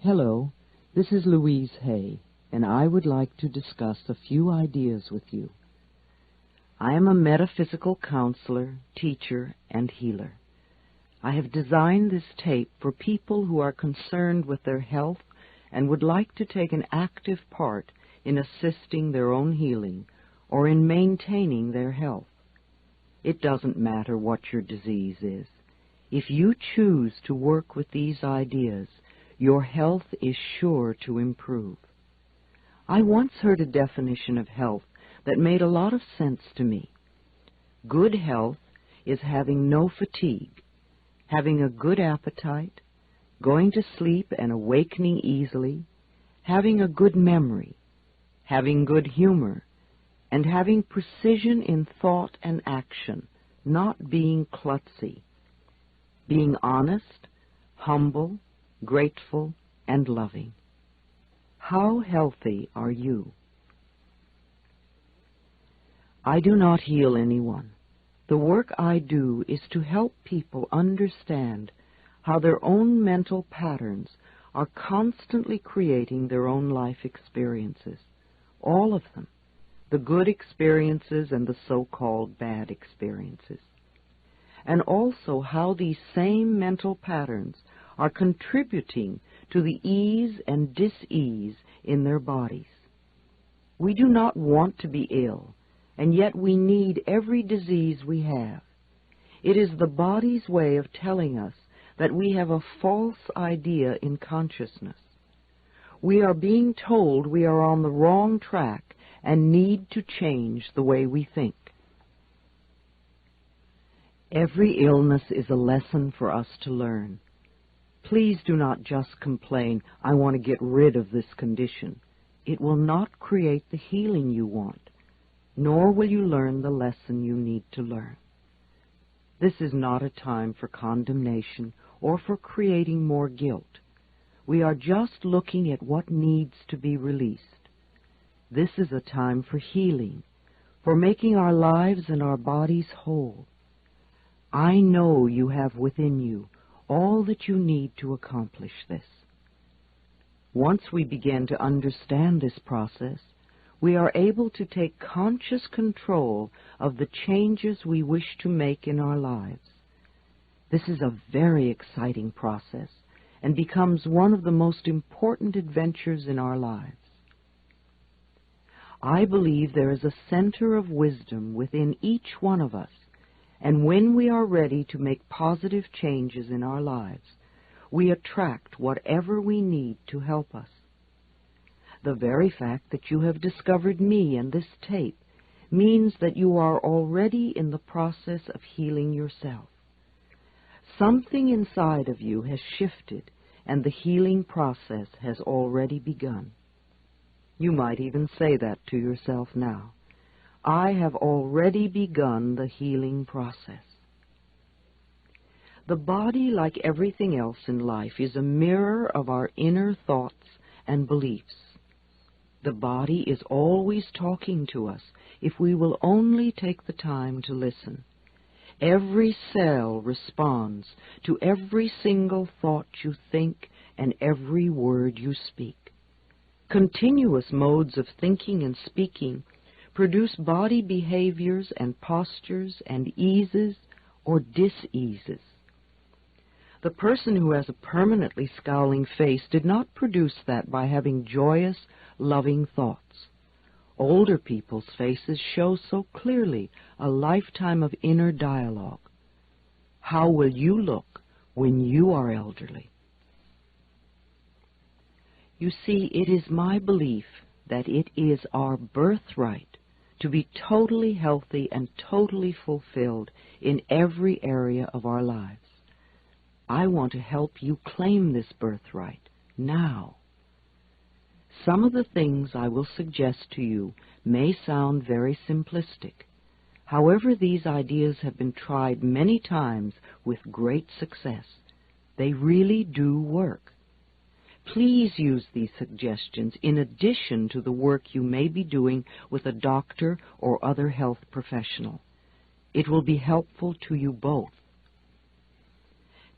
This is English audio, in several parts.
Hello, this is Louise Hay, and I would like to discuss a few ideas with you. I am a metaphysical counselor, teacher, and healer. I have designed this tape for people who are concerned with their health and would like to take an active part in assisting their own healing or in maintaining their health. It doesn't matter what your disease is. If you choose to work with these ideas, your health is sure to improve. I once heard a definition of health that made a lot of sense to me. Good health is having no fatigue, having a good appetite, going to sleep and awakening easily, having a good memory, having good humor, and having precision in thought and action, not being klutzy, being honest, humble, grateful, and loving. How healthy are you? I do not heal anyone. The work I do is to help people understand how their own mental patterns are constantly creating their own life experiences, all of them, the good experiences and the so-called bad experiences, and also how these same mental patterns are contributing to the ease and dis-ease in their bodies. We do not want to be ill, and yet we need every disease we have. It is the body's way of telling us that we have a false idea in consciousness. We are being told we are on the wrong track and need to change the way we think. Every illness is a lesson for us to learn. Please do not just complain, I want to get rid of this condition. It will not create the healing you want, nor will you learn the lesson you need to learn. This is not a time for condemnation or for creating more guilt. We are just looking at what needs to be released. This is a time for healing, for making our lives and our bodies whole. I know you have within you all that you need to accomplish this. Once we begin to understand this process, we are able to take conscious control of the changes we wish to make in our lives. This is a very exciting process and becomes one of the most important adventures in our lives. I believe there is a center of wisdom within each one of us, and when we are ready to make positive changes in our lives, we attract whatever we need to help us. The very fact that you have discovered me and this tape means that you are already in the process of healing yourself. Something inside of you has shifted, and the healing process has already begun. You might even say that to yourself now. I have already begun the healing process. The body, like everything else in life, is a mirror of our inner thoughts and beliefs. The body is always talking to us if we will only take the time to listen. Every cell responds to every single thought you think and every word you speak. Continuous modes of thinking and speaking produce body behaviors and postures and eases or dis-eases. The person who has a permanently scowling face did not produce that by having joyous, loving thoughts. Older people's faces show so clearly a lifetime of inner dialogue. How will you look when you are elderly? You see, it is my belief that it is our birthright to be totally healthy and totally fulfilled in every area of our lives. I want to help you claim this birthright now. Some of the things I will suggest to you may sound very simplistic. However, these ideas have been tried many times with great success. They really do work. Please use these suggestions in addition to the work you may be doing with a doctor or other health professional. It will be helpful to you both.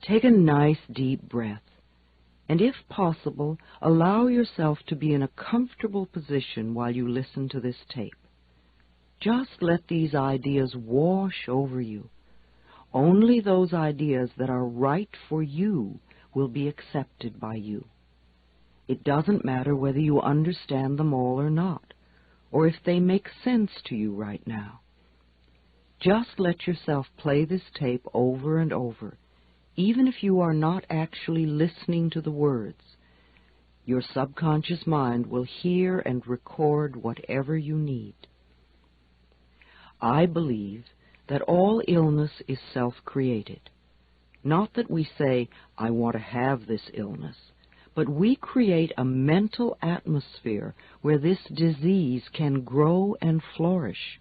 Take a nice deep breath And if possible, allow yourself to be in a comfortable position while you listen to this tape. Just let these ideas wash over you. Only those ideas that are right for you will be accepted by you. It doesn't matter whether you understand them all or not, or if they make sense to you right now. Just let yourself play this tape over and over, even if you are not actually listening to the words. Your subconscious mind will hear and record whatever you need. I believe that all illness is self-created. Not that we say, I want to have this illness, but we create a mental atmosphere where this disease can grow and flourish.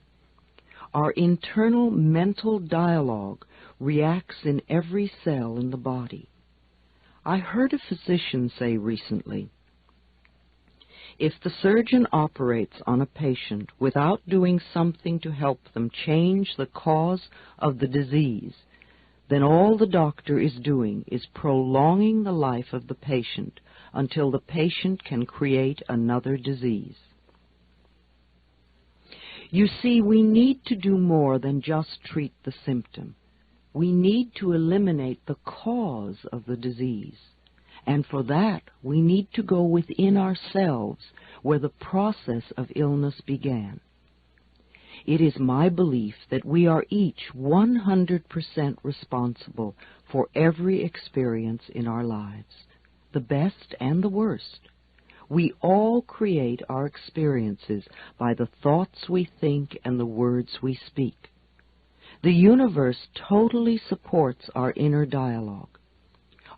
Our internal mental dialogue reacts in every cell in the body. I heard a physician say recently, if the surgeon operates on a patient without doing something to help them change the cause of the disease, then all the doctor is doing is prolonging the life of the patient until the patient can create another disease. You see, we need to do more than just treat the symptom. We need to eliminate the cause of the disease. And for that, we need to go within ourselves where the process of illness began. It is my belief that we are each 100% responsible for every experience in our lives, the best and the worst. We all create our experiences by the thoughts we think and the words we speak. The universe totally supports our inner dialogue.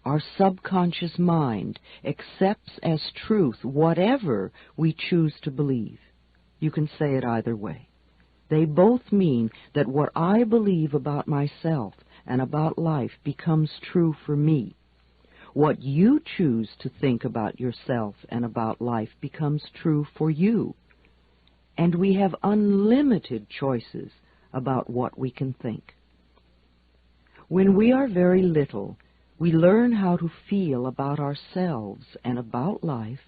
Our subconscious mind accepts as truth whatever we choose to believe. You can say it either way. They both mean that what I believe about myself and about life becomes true for me. What you choose to think about yourself and about life becomes true for you. And we have unlimited choices about what we can think. When we are very little, we learn how to feel about ourselves and about life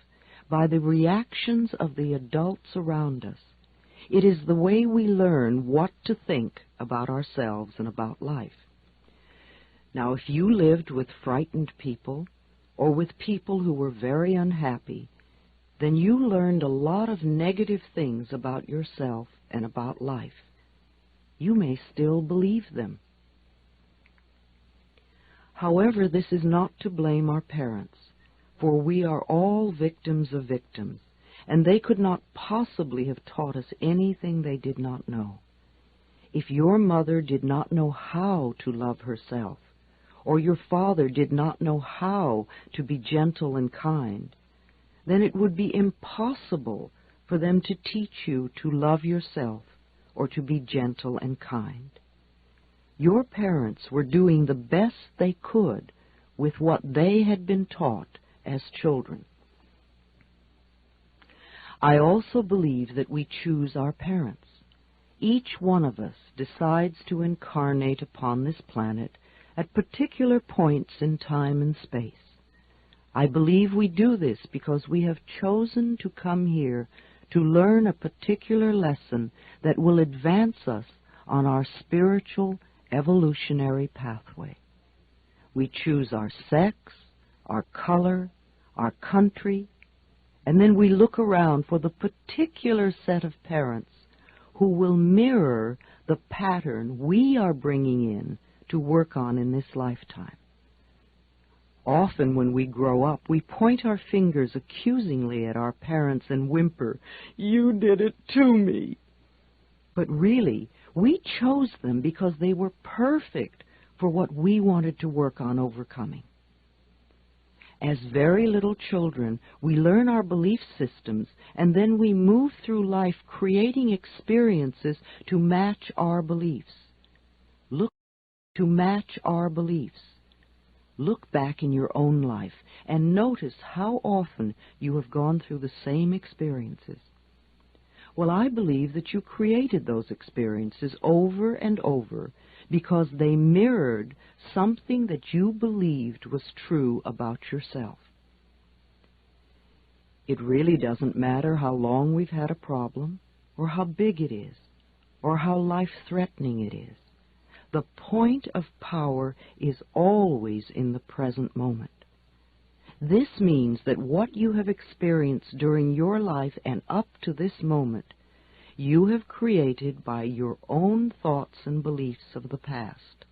by the reactions of the adults around us. It is the way we learn what to think about ourselves and about life. Now, if you lived with frightened people or with people who were very unhappy, then you learned a lot of negative things about yourself and about life. You may still believe them. However, this is not to blame our parents, for we are all victims of victims, and they could not possibly have taught us anything they did not know. If your mother did not know how to love herself, or your father did not know how to be gentle and kind, then it would be impossible for them to teach you to love yourself or to be gentle and kind. Your parents were doing the best they could with what they had been taught as children. I also believe that we choose our parents. Each one of us decides to incarnate upon this planet at particular points in time and space. I believe we do this because we have chosen to come here to learn a particular lesson that will advance us on our spiritual evolutionary pathway. We choose our sex, our color, our country, and then we look around for the particular set of parents who will mirror the pattern we are bringing in to work on in this lifetime. Often when we grow up, we point our fingers accusingly at our parents and whimper, "You did it to me." But really, we chose them because they were perfect for what we wanted to work on overcoming. As very little children, we learn our belief systems, and then we move through life creating experiences to match our beliefs. Look back in your own life and notice how often you have gone through the same experiences. Well, I believe that you created those experiences over and over because they mirrored something that you believed was true about yourself. It really doesn't matter how long we've had a problem, or how big it is, or how life-threatening it is. The point of power is always in the present moment. This means that what you have experienced during your life and up to this moment, you have created by your own thoughts and beliefs of the past.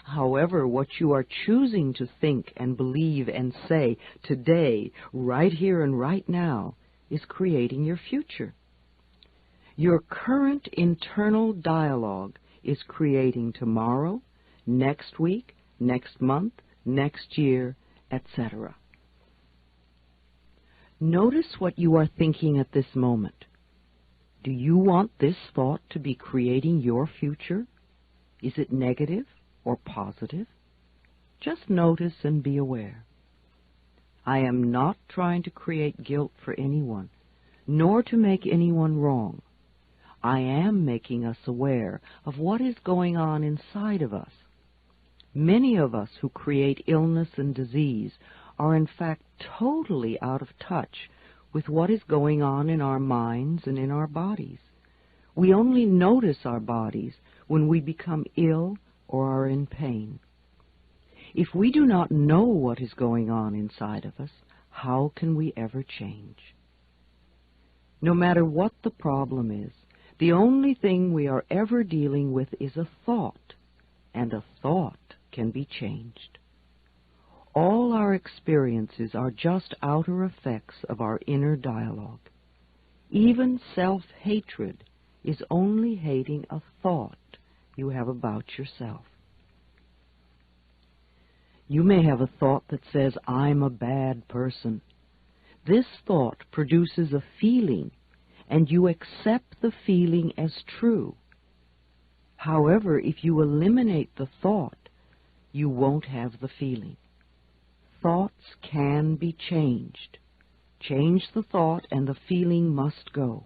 However, what you are choosing to think and believe and say today, right here and right now, is creating your future. Your current internal dialogue is creating tomorrow, next week, next month, next year, etc. Notice what you are thinking at this moment. Do you want this thought to be creating your future? Is it negative or positive? Just notice and be aware. I am not trying to create guilt for anyone, nor to make anyone wrong. I am making us aware of what is going on inside of us. Many of us who create illness and disease are in fact totally out of touch with what is going on in our minds and in our bodies. We only notice our bodies when we become ill or are in pain. If we do not know what is going on inside of us, how can we ever change? No matter what the problem is, the only thing we are ever dealing with is a thought, and a thought can be changed. All our experiences are just outer effects of our inner dialogue. Even self-hatred is only hating a thought you have about yourself. You may have a thought that says, I'm a bad person. This thought produces a feeling, and you accept the feeling as true. However, if you eliminate the thought, you won't have the feeling. Thoughts can be changed. Change the thought and the feeling must go.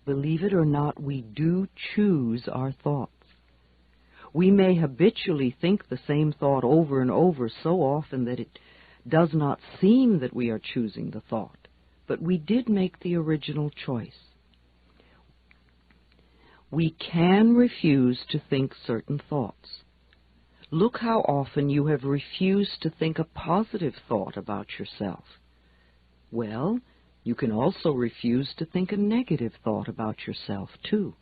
Believe it or not, we do choose our thoughts. We may habitually think the same thought over and over so often that it does not seem that we are choosing the thought, but we did make the original choice. We can refuse to think certain thoughts. Look how often you have refused to think a positive thought about yourself. Well, you can also refuse to think a negative thought about yourself, too.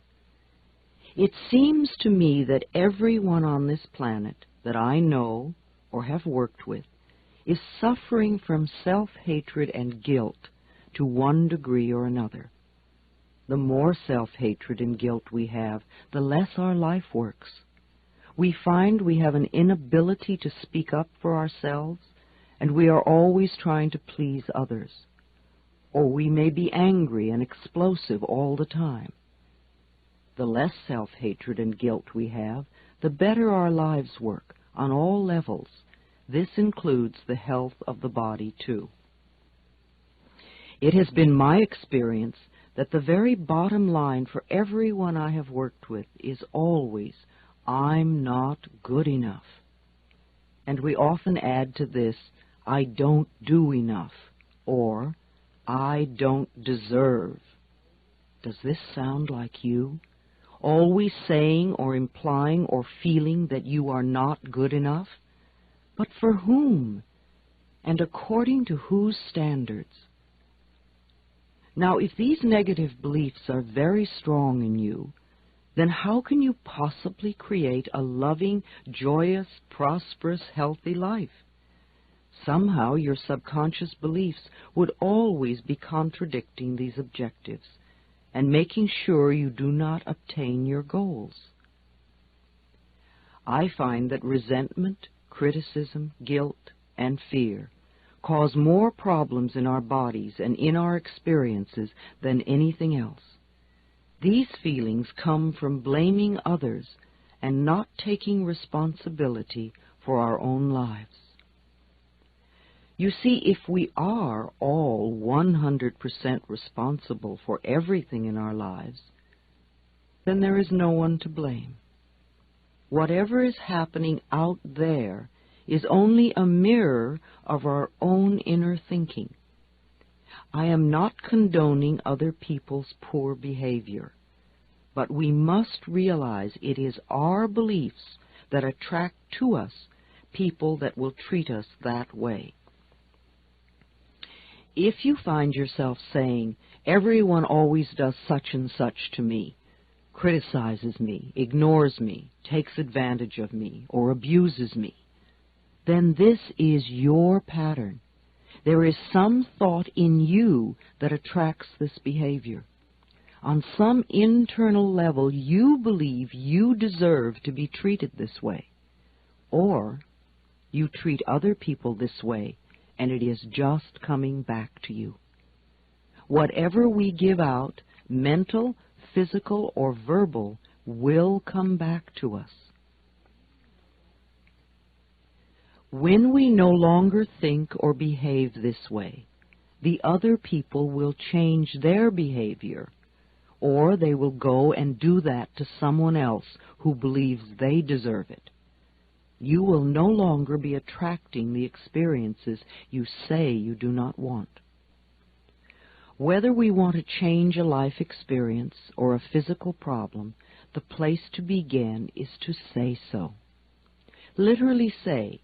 It seems to me that everyone on this planet that I know or have worked with is suffering from self-hatred and guilt to one degree or another. The more self-hatred and guilt we have, the less our life works. We find we have an inability to speak up for ourselves, and we are always trying to please others. Or we may be angry and explosive all the time. The less self-hatred and guilt we have, the better our lives work on all levels. This includes the health of the body, too. It has been my experience that the very bottom line for everyone I have worked with is always, I'm not good enough. And we often add to this, I don't do enough, or I don't deserve. Does this sound like you? Always saying or implying or feeling that you are not good enough? But for whom? And according to whose standards? Now, if these negative beliefs are very strong in you, then how can you possibly create a loving, joyous, prosperous, healthy life? Somehow your subconscious beliefs would always be contradicting these objectives and making sure you do not obtain your goals. I find that resentment, criticism, guilt, and fear cause more problems in our bodies and in our experiences than anything else. These feelings come from blaming others and not taking responsibility for our own lives. You see, if we are all 100% responsible for everything in our lives, then there is no one to blame. Whatever is happening out there is only a mirror of our own inner thinking. I am not condoning other people's poor behavior, but we must realize it is our beliefs that attract to us people that will treat us that way. If you find yourself saying, "Everyone always does such and such to me," criticizes me, ignores me, takes advantage of me, or abuses me, then this is your pattern. There is some thought in you that attracts this behavior. On some internal level, you believe you deserve to be treated this way, or you treat other people this way, and it is just coming back to you. Whatever we give out, mental, physical, or verbal, will come back to us. When we no longer think or behave this way, the other people will change their behavior, or they will go and do that to someone else who believes they deserve it. You will no longer be attracting the experiences you say you do not want. Whether we want to change a life experience or a physical problem, the place to begin is to say so. Literally say,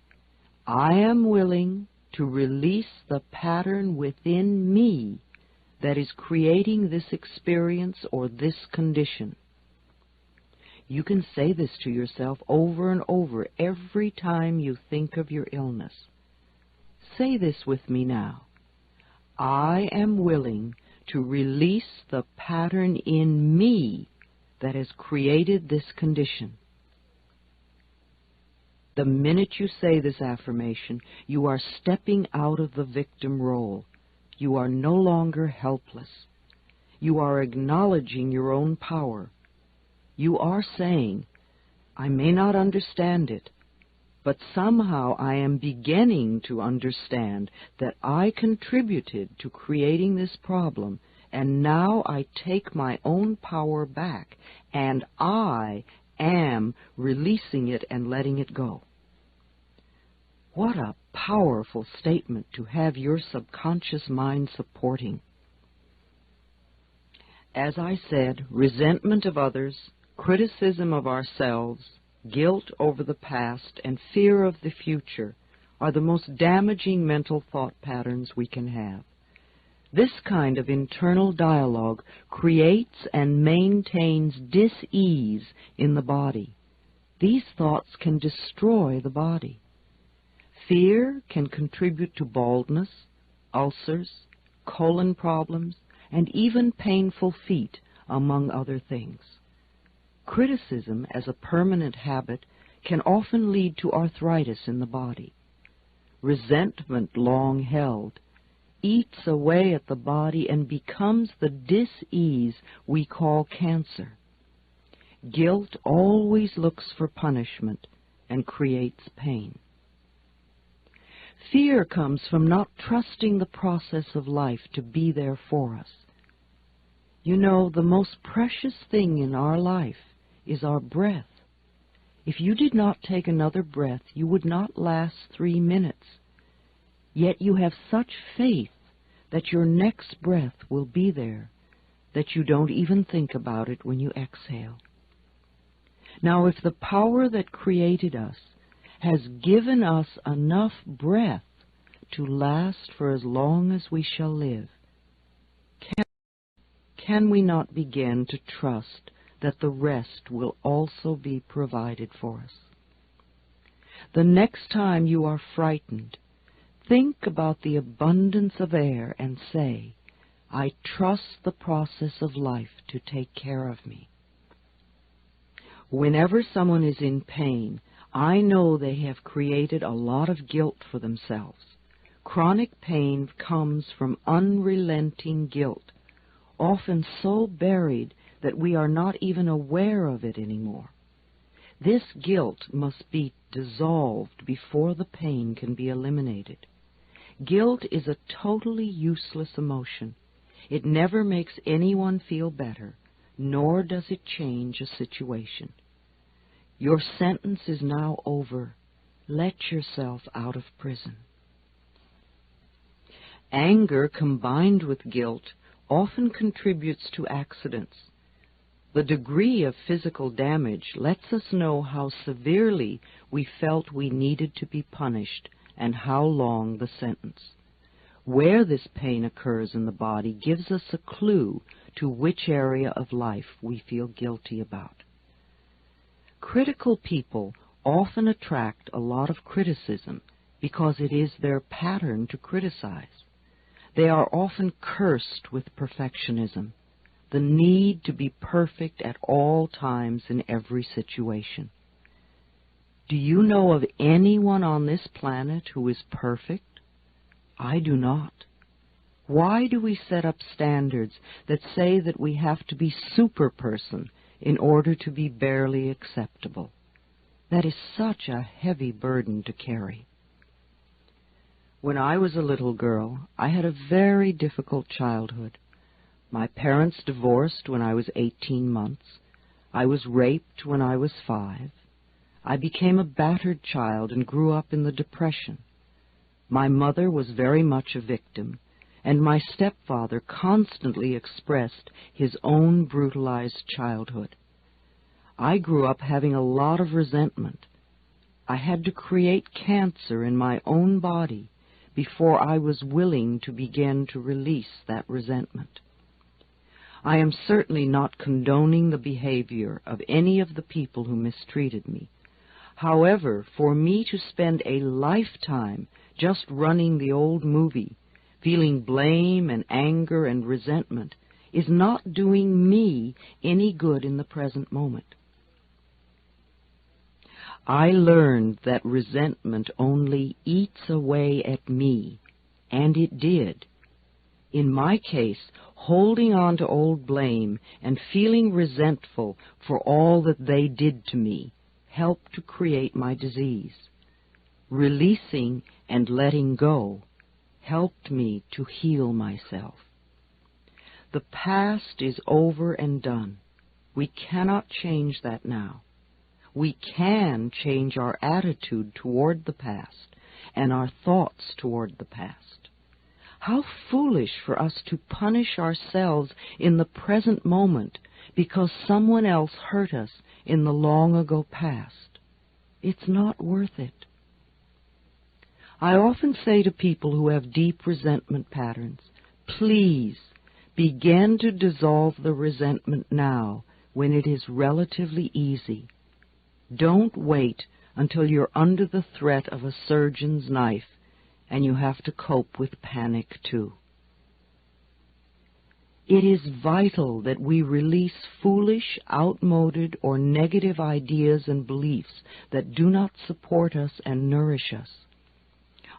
"I am willing to release the pattern within me that is creating this experience or this condition." You can say this to yourself over and over every time you think of your illness. Say this with me now. I am willing to release the pattern in me that has created this condition. The minute you say this affirmation, you are stepping out of the victim role. You are no longer helpless. You are acknowledging your own power. You are saying, "I may not understand it, but somehow I am beginning to understand that I contributed to creating this problem, and now I take my own power back, and I am releasing it and letting it go." What a powerful statement to have your subconscious mind supporting. As I said, resentment of others, criticism of ourselves, guilt over the past, and fear of the future are the most damaging mental thought patterns we can have. This kind of internal dialogue creates and maintains dis-ease in the body. These thoughts can destroy the body. Fear can contribute to baldness, ulcers, colon problems, and even painful feet, among other things. Criticism, as a permanent habit, can often lead to arthritis in the body. Resentment, long held, eats away at the body and becomes the dis-ease we call cancer. Guilt always looks for punishment and creates pain. Fear comes from not trusting the process of life to be there for us. You know, the most precious thing in our life is our breath. If you did not take another breath, you would not last 3 minutes. Yet you have such faith that your next breath will be there, that you don't even think about it when you exhale. Now, if the power that created us has given us enough breath to last for as long as we shall live, can we not begin to trust that the rest will also be provided for us? The next time you are frightened, think about the abundance of air and say, "I trust the process of life to take care of me." Whenever someone is in pain, I know they have created a lot of guilt for themselves. Chronic pain comes from unrelenting guilt, often so buried that we are not even aware of it anymore. This guilt must be dissolved before the pain can be eliminated. Guilt is a totally useless emotion. It never makes anyone feel better, nor does it change a situation. Your sentence is now over. Let yourself out of prison. Anger combined with guilt often contributes to accidents. The degree of physical damage lets us know how severely we felt we needed to be punished and how long the sentence. Where this pain occurs in the body gives us a clue to which area of life we feel guilty about. Critical people often attract a lot of criticism because it is their pattern to criticize. They are often cursed with perfectionism, the need to be perfect at all times in every situation. Do you know of anyone on this planet who is perfect? I do not. Why do we set up standards that say that we have to be superperson in order to be barely acceptable? That is such a heavy burden to carry. When I was a little girl, I had a very difficult childhood. My parents divorced when I was 18 months. I was raped when I was 5. I became a battered child and grew up in the Depression. My mother was very much a victim, and my stepfather constantly expressed his own brutalized childhood. I grew up having a lot of resentment. I had to create cancer in my own body before I was willing to begin to release that resentment. I am certainly not condoning the behavior of any of the people who mistreated me. However, for me to spend a lifetime just running the old movie, feeling blame and anger and resentment, is not doing me any good in the present moment. I learned that resentment only eats away at me, and it did. In my case, holding on to old blame and feeling resentful for all that they did to me helped to create my disease. Releasing and letting go helped me to heal myself. The past is over and done. We cannot change that now. We can change our attitude toward the past and our thoughts toward the past. How foolish for us to punish ourselves in the present moment because someone else hurt us in the long-ago past. It's not worth it. I often say to people who have deep resentment patterns, please begin to dissolve the resentment now when it is relatively easy. Don't wait until you're under the threat of a surgeon's knife and you have to cope with panic too. It is vital that we release foolish, outmoded, or negative ideas and beliefs that do not support us and nourish us.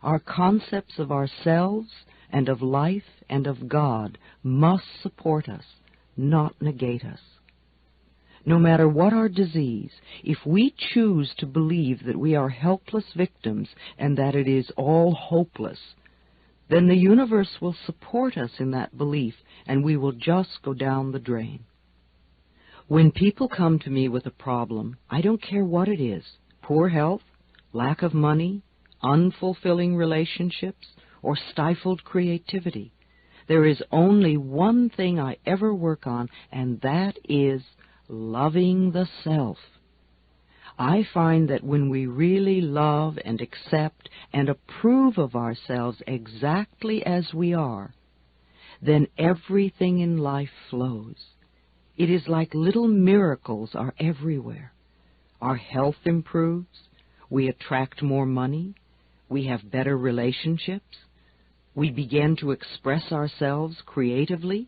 Our concepts of ourselves and of life and of God must support us, not negate us. No matter what our disease, if we choose to believe that we are helpless victims and that it is all hopeless, then the universe will support us in that belief and we will just go down the drain. When people come to me with a problem, I don't care what it is, poor health, lack of money, unfulfilling relationships, or stifled creativity. There is only one thing I ever work on, and that is loving the self. I find that when we really love and accept and approve of ourselves exactly as we are, then everything in life flows. It is like little miracles are everywhere. Our health improves, we attract more money, we have better relationships, we begin to express ourselves creatively.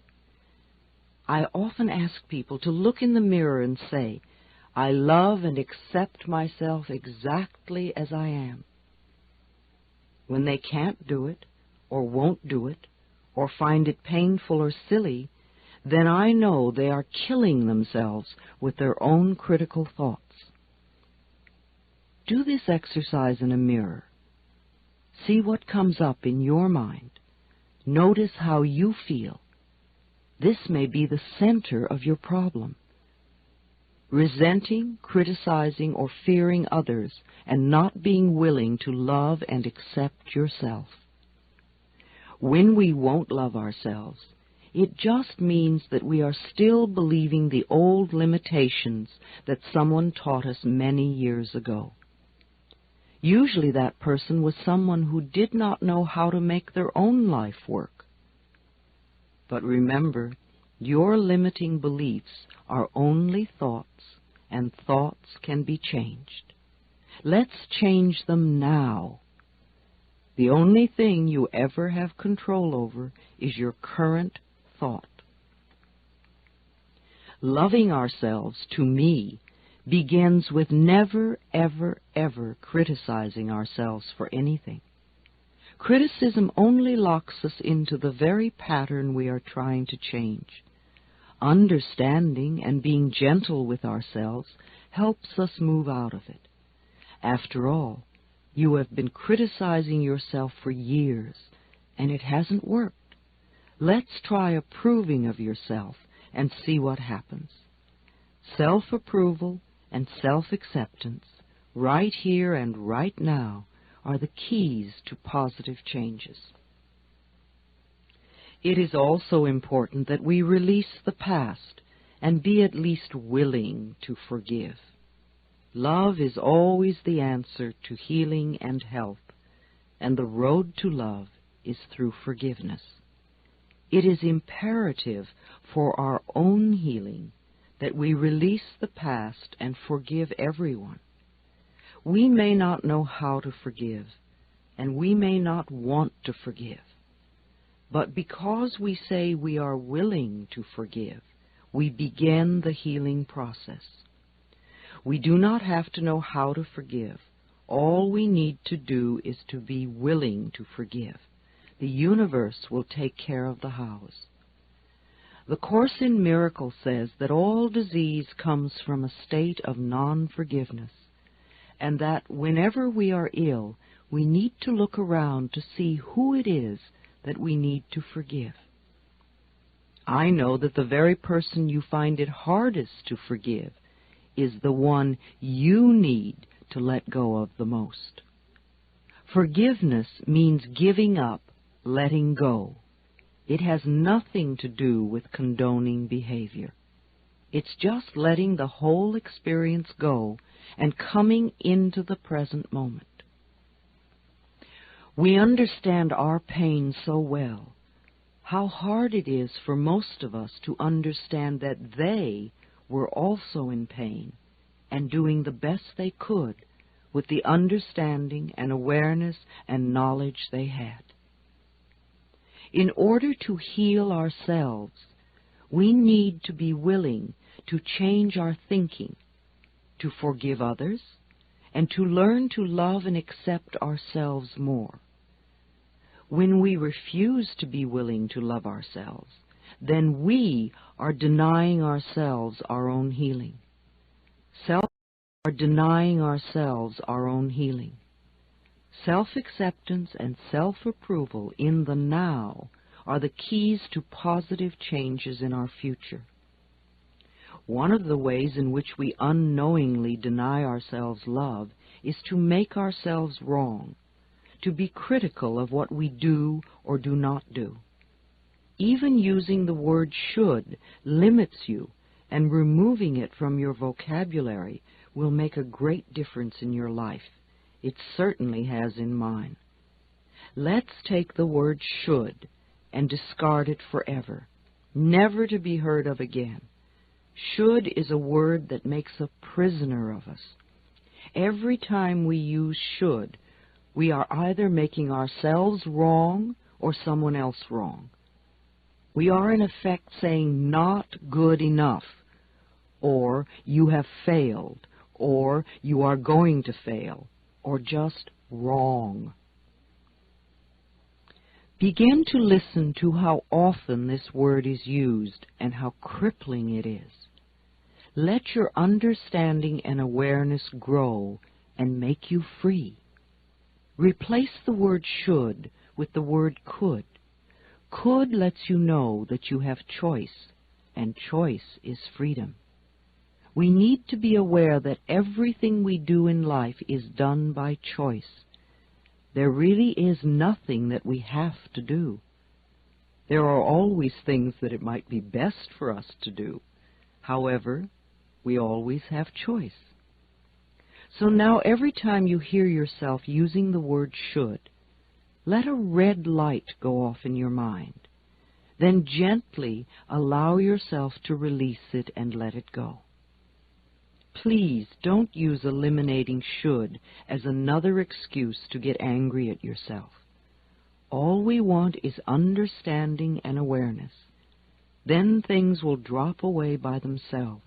I often ask people to look in the mirror and say, I love and accept myself exactly as I am. When they can't do it, or won't do it, or find it painful or silly, then I know they are killing themselves with their own critical thoughts. Do this exercise in a mirror. See what comes up in your mind. Notice how you feel. This may be the center of your problem. resenting, criticizing, or fearing others, and not being willing to love and accept yourself. When we won't love ourselves, it just means that we are still believing the old limitations that someone taught us many years ago. Usually that person was someone who did not know how to make their own life work. But remember, your limiting beliefs are only thoughts, and thoughts can be changed. Let's change them now. The only thing you ever have control over is your current thought. Loving ourselves, to me, begins with never, ever, ever criticizing ourselves for anything. Criticism only locks us into the very pattern we are trying to change. Understanding and being gentle with ourselves helps us move out of it. After all, you have been criticizing yourself for years, and it hasn't worked. Let's try approving of yourself and see what happens. Self-approval and self-acceptance, right here and right now, are the keys to positive changes. It is also important that we release the past and be at least willing to forgive. Love is always the answer to healing and health, and the road to love is through forgiveness. It is imperative for our own healing that we release the past and forgive everyone. We may not know how to forgive, and we may not want to forgive. But because we say we are willing to forgive, we begin the healing process. We do not have to know how to forgive. All we need to do is to be willing to forgive. The universe will take care of the hows. The Course in Miracles says that all disease comes from a state of non-forgiveness, and that whenever we are ill, we need to look around to see who it is that we need to forgive. I know that the very person you find it hardest to forgive is the one you need to let go of the most. Forgiveness means giving up, letting go. It has nothing to do with condoning behavior. It's just letting the whole experience go and coming into the present moment. We understand our pain so well. How hard it is for most of us to understand that they were also in pain and doing the best they could with the understanding and awareness and knowledge they had. In order to heal ourselves, we need to be willing to change our thinking, to forgive others, and to learn to love and accept ourselves more. When we refuse to be willing to love ourselves, then we are denying ourselves our own healing. Self-acceptance and self-approval in the now are the keys to positive changes in our future. One of the ways in which we unknowingly deny ourselves love is to make ourselves wrong, to be critical of what we do or do not do. Even using the word should limits you, and removing it from your vocabulary will make a great difference in your life. It certainly has in mine. Let's take the word should and discard it forever, never to be heard of again. Should is a word that makes a prisoner of us. Every time we use should, we are either making ourselves wrong or someone else wrong. We are in effect saying not good enough, or you have failed, or you are going to fail, or just wrong. Begin to listen to how often this word is used and how crippling it is. Let your understanding and awareness grow and make you free. Replace the word should with the word could. Could lets you know that you have choice, and choice is freedom. We need to be aware that everything we do in life is done by choice. There really is nothing that we have to do. There are always things that it might be best for us to do. However, we always have choice. So now every time you hear yourself using the word should, let a red light go off in your mind. Then gently allow yourself to release it and let it go. Please don't use eliminating should as another excuse to get angry at yourself. All we want is understanding and awareness. Then things will drop away by themselves.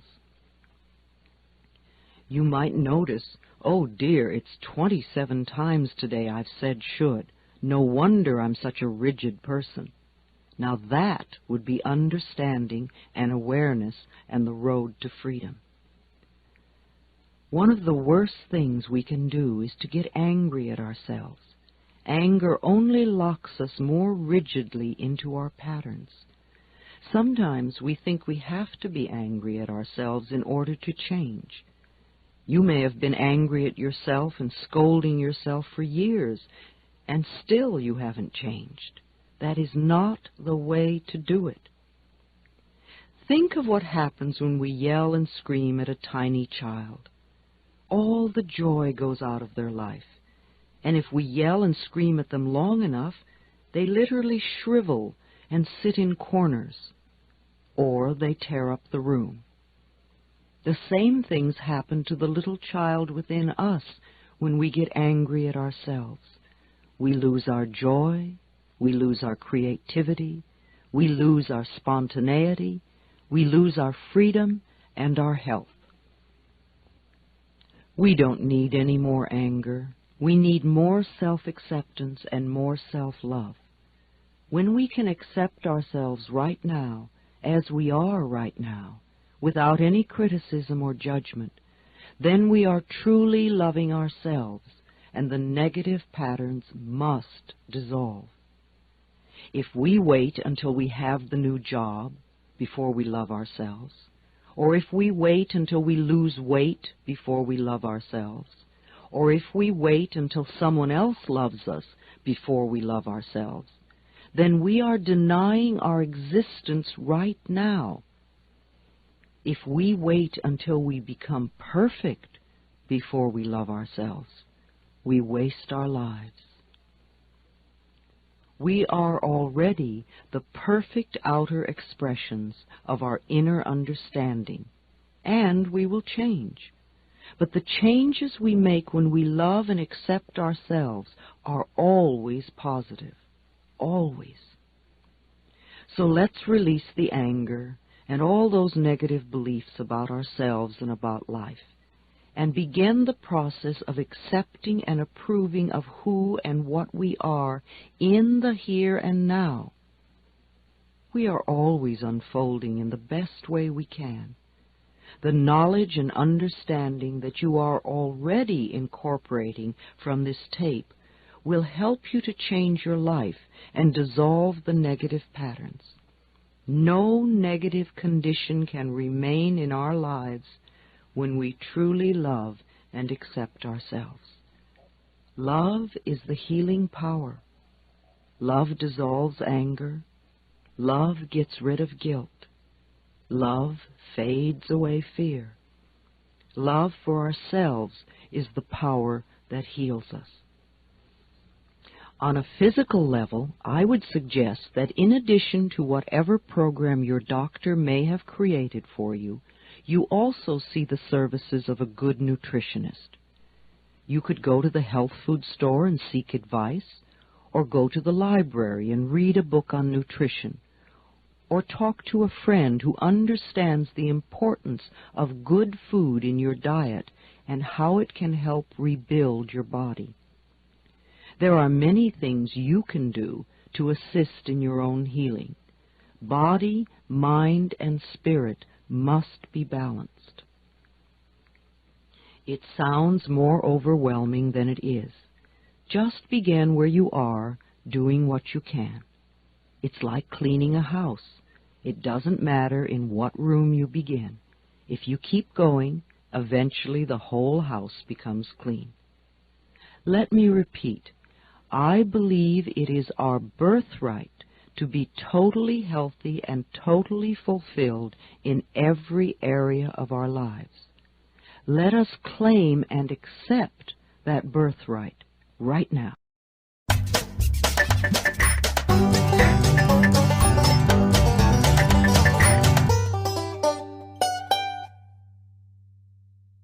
You might notice, oh dear, it's 27 times today I've said should. No wonder I'm such a rigid person. Now that would be understanding and awareness and the road to freedom. One of the worst things we can do is to get angry at ourselves. Anger only locks us more rigidly into our patterns. Sometimes we think we have to be angry at ourselves in order to change. You may have been angry at yourself and scolding yourself for years, and still you haven't changed. That is not the way to do it. Think of what happens when we yell and scream at a tiny child. All the joy goes out of their life. And if we yell and scream at them long enough, they literally shrivel and sit in corners, or they tear up the room. The same things happen to the little child within us when we get angry at ourselves. We lose our joy, we lose our creativity, we lose our spontaneity, we lose our freedom and our health. We don't need any more anger. We need more self-acceptance and more self-love. When we can accept ourselves right now, as we are right now, without any criticism or judgment, then we are truly loving ourselves, and the negative patterns must dissolve. If we wait until we have the new job before we love ourselves, or if we wait until we lose weight before we love ourselves, or if we wait until someone else loves us before we love ourselves, then we are denying our existence right now. If we wait until we become perfect before we love ourselves, we waste our lives. We are already the perfect outer expressions of our inner understanding, and we will change. But the changes we make when we love and accept ourselves are always positive, always. So let's release the anger and all those negative beliefs about ourselves and about life, and begin the process of accepting and approving of who and what we are in the here and now. We are always unfolding in the best way we can. The knowledge and understanding that you are already incorporating from this tape will help you to change your life and dissolve the negative patterns. No negative condition can remain in our lives when we truly love and accept ourselves. Love is the healing power. Love dissolves anger. Love gets rid of guilt. Love fades away fear. Love for ourselves is the power that heals us. On a physical level, I would suggest that in addition to whatever program your doctor may have created for you, you also see the services of a good nutritionist. You could go to the health food store and seek advice, or go to the library and read a book on nutrition, or talk to a friend who understands the importance of good food in your diet and how it can help rebuild your body. There are many things you can do to assist in your own healing. Body, mind, and spirit must be balanced. It sounds more overwhelming than it is. Just begin where you are, doing what you can. It's like cleaning a house. It doesn't matter in what room you begin. If you keep going, eventually the whole house becomes clean. Let me repeat, I believe it is our birthright to be totally healthy and totally fulfilled in every area of our lives. Let us claim and accept that birthright right now.